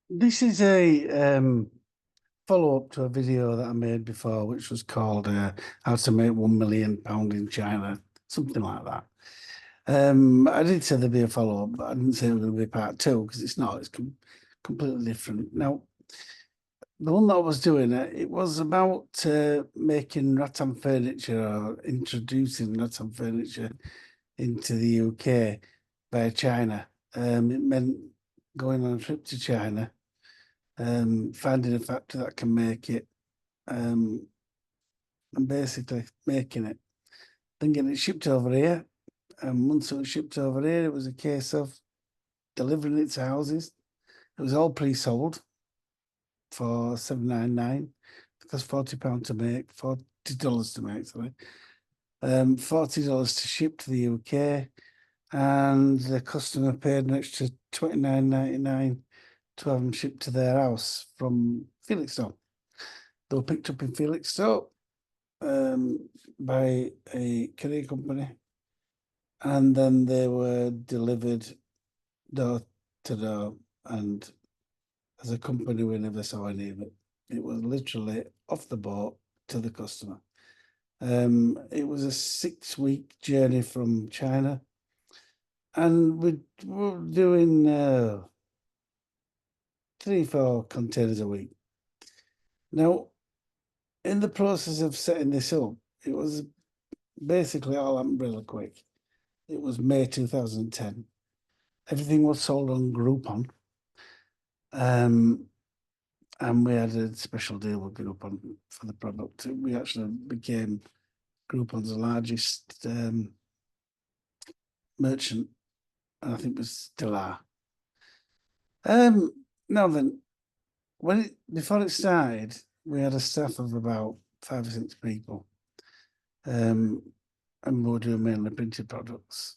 This is a follow-up to a video that I made before, which was called How to Make £1 million in China, something like that. I did say there'd be a follow-up, but I didn't say it was going to be part two because it's not. It's completely different. Now, the one that I was doing, it was about making rattan furniture or introducing rattan furniture into the UK via China. It meant going on a trip to China, finding a factory that can make it, and basically making it, then getting it shipped over here. And once it was shipped over here, it was a case of delivering it to houses. It was all pre-sold for $7.99. It cost £40 to make, $40 to make, sorry. $40 to ship to the UK, and the customer paid an extra $29.99 to have them shipped to their house from Felixstowe. They were picked up in Felixstowe by a courier company, and then they were delivered door to door. And as a company, we never saw any of it. It was literally off the boat to the customer. It was a 6-week journey from China, and we were doing 3-4 containers a week. Now, in the process of setting this up, it was basically all happened really quick. It was May 2010. Everything was sold on Groupon. And we had a special deal with Groupon for the product. We actually became Groupon's largest merchant, and I think we still are. Now then, before it started, we had a staff of about 5 or 6 people, and we were doing mainly printed products.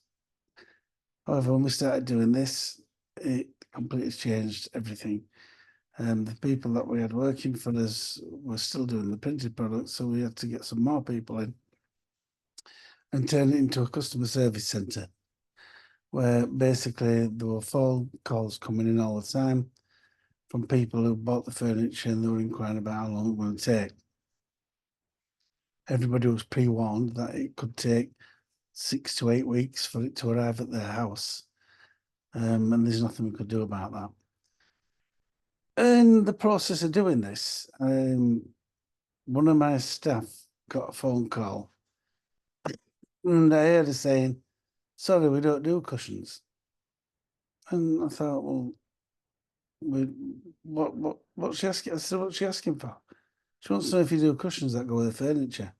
However, when we started doing this, it completely changed everything. The people that we had working for us were still doing the printed products, so we had to get some more people in and turn it into a customer service centre, where basically there were phone calls coming in all the time from people who bought the furniture, and they were inquiring about how long it would take. Everybody was pre-warned that it could take 6 to 8 weeks for it to arrive at their house, and there's nothing we could do about that. In the process of doing this, one of my staff got a phone call, and I heard her saying, "Sorry, we don't do cushions." And I thought, well, what's she asking? I said, what's she asking for? She wants to know if you do cushions that go with the furniture.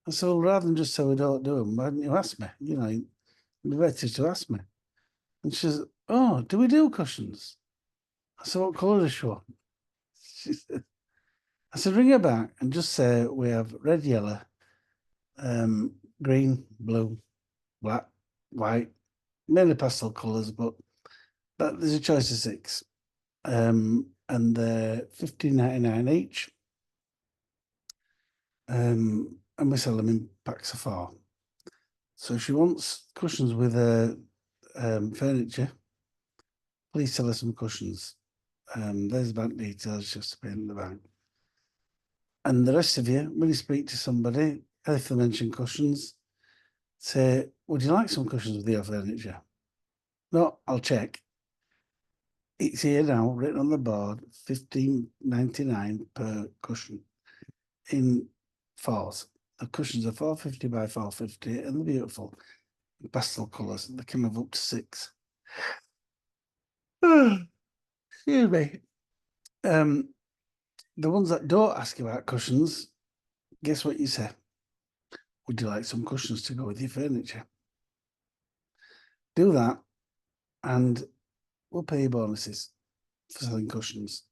I said, well, rather than just say we don't do them, why didn't you ask me? You know, it'd be better to ask me. And she says, "Oh, do we do cushions?" I said, "What colour does she want?" She said, I said, "Ring her back and just say we have red, yellow, green, blue, black, white, mainly pastel colours, but there's a choice of 6. And they're $15.99 each. And we sell them in packs of 4. So she wants cushions with furniture. Please sell her some cushions. There's bank details, just to pay in the bank. And the rest of you, when you speak to somebody, if they mention cushions, say, would you like some cushions with your furniture? No, I'll check. It's here now, written on the board, $15.99 per cushion in 4s. The cushions are 450 by 450, and they're beautiful pastel colours. They can have up to 6. Excuse me. The ones that don't ask about cushions, guess what you say? Would you like some cushions to go with your furniture? Do that, and we'll pay you bonuses for selling cushions.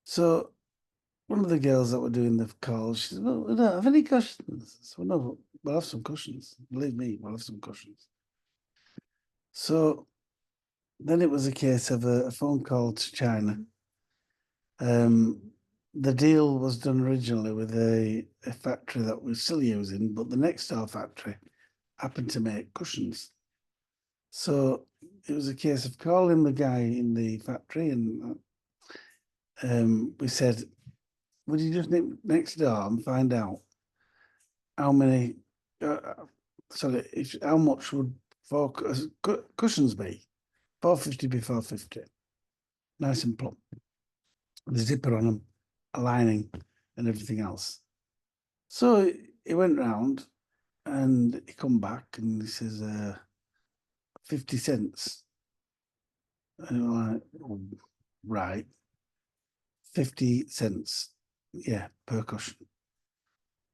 So one of the girls that were doing the call, she said, "Well, we don't have any cushions." So no, we'll have some cushions. Believe me, we'll have some cushions. So then it was a case of a phone call to China. The deal was done originally with a factory that we're still using, but the next door factory happened to make cushions. So it was a case of calling the guy in the factory, and we said, would you just nip next door and find out how many, sorry, how much would four cushions be? 450 be 450. Nice and plump. The zipper on them, a lining, and everything else. So he went round and he come back and he says, 50 cents. And I'm like, oh, right, 50 cents. Yeah, per cushion.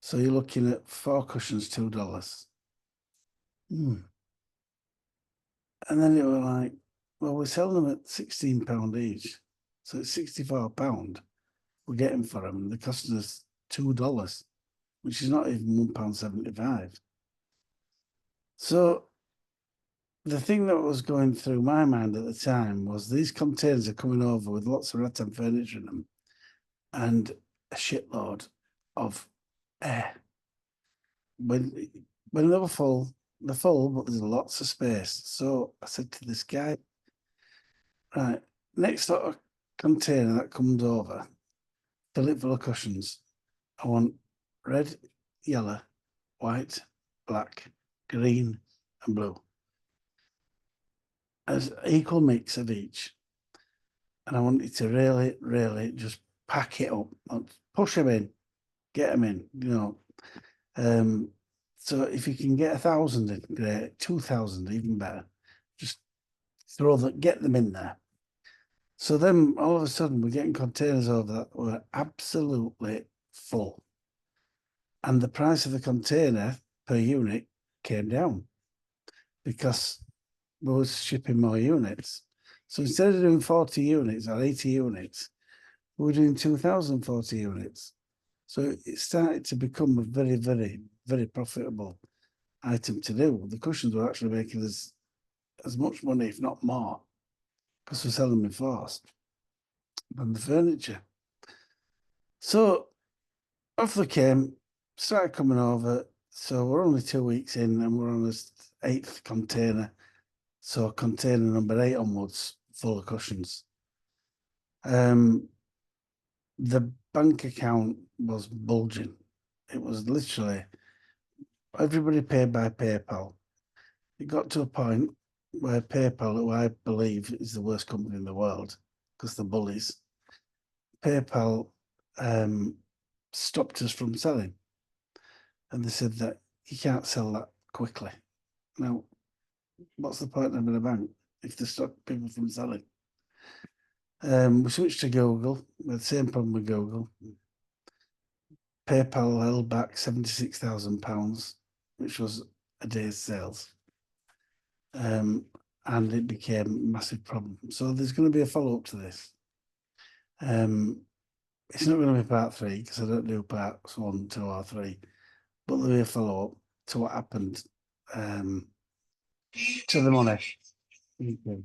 So you're looking at 4 cushions, $2. Hmm. And then it was like, well, we're selling them at £16 each. So it's £64 we're getting for them. And they're costing us $2, which is not even £1.75. So the thing that was going through my mind at the time was these containers are coming over with lots of rattan furniture in them and a shitload of air. When they were full, they're full, but there's lots of space. So I said to this guy, right, next sort of container that comes over, fill it full of cushions. I want red, yellow, white, black, green, and blue. As equal mix of each. And I want you to really, really just pack it up, push them in, get them in, so if you can get 1,000 in, great, 2,000, even better. Just get them in there. So then all of a sudden we're getting containers over that were absolutely full. And the price of the container per unit came down because we were shipping more units. So instead of doing 40 units or 80 units, we were doing 2,040 units. So it started to become a very, very, very profitable item to do. The cushions were actually making us as much money, if not more, because we're selling them in force than the furniture. So off they came, started coming over. So we're only 2 weeks in and we're on this 8th container. So container number 8 onwards, full of cushions. The bank account was bulging. It was literally everybody paid by PayPal. It got to a point where PayPal, who I believe is the worst company in the world because they're bullies, PayPal stopped us from selling. And they said that you can't sell that quickly. Now, what's the point of having a bank if they stop people from selling? We switched to Google. We had the same problem with Google. PayPal held back £76,000, which was a day's sales. And it became a massive problem. So there's going to be a follow-up to this. It's not going to be part 3 because I don't do parts 1, 2, or 3, but there'll be a follow-up to what happened to the money. Okay.